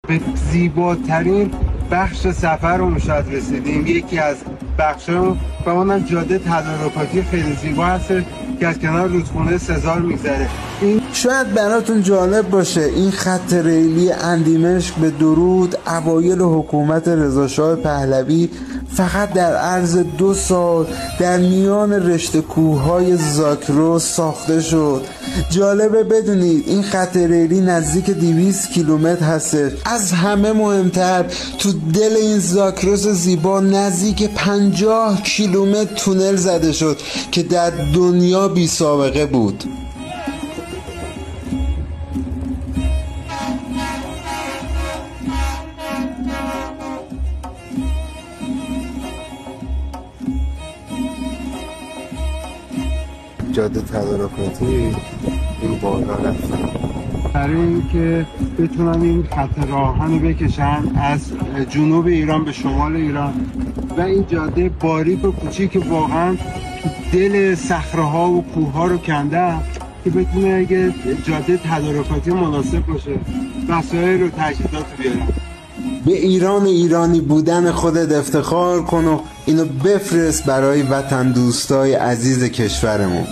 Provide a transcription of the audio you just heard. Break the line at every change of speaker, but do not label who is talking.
به زیباترین بخش سفر رو شاید رسیدیم. یکی از بخش‌ها و اونم جاده تدارکاتی خیلی زیبا هست که از کنار رودخونه سزار میگذره. این
شاید براتون جالب باشه این خط ریلی اندیمشق به درود اوایل حکومت رضاشاه پهلوی فقط در عرض 2 سال در میان رشته کوههای زاگرس ساخته شد. جالبه بدونید این خط ریلی نزدیک 200 کیلومتر هستش. از همه مهمتر تو دل این زاگرس زیبا نزدیک 50 کیلومتر تونل زده شد که در دنیا بی سابقه بود.
جاده تدارکاتی این بالا رفتن برای اینکه بتونن این خط راهن رو بکشن از جنوب ایران به شمال ایران و این جاده باریک و کوچیک که واقعا دل صخره‌ها و کوه‌ها رو کنده که بتونه اگه جاده تدارکاتی مناسب باشه وسایل و تجهیزات رو بیارن.
به ایرانی بودن خودت افتخار کن و اینو بفرست برای وطن دوستای عزیز کشورمون.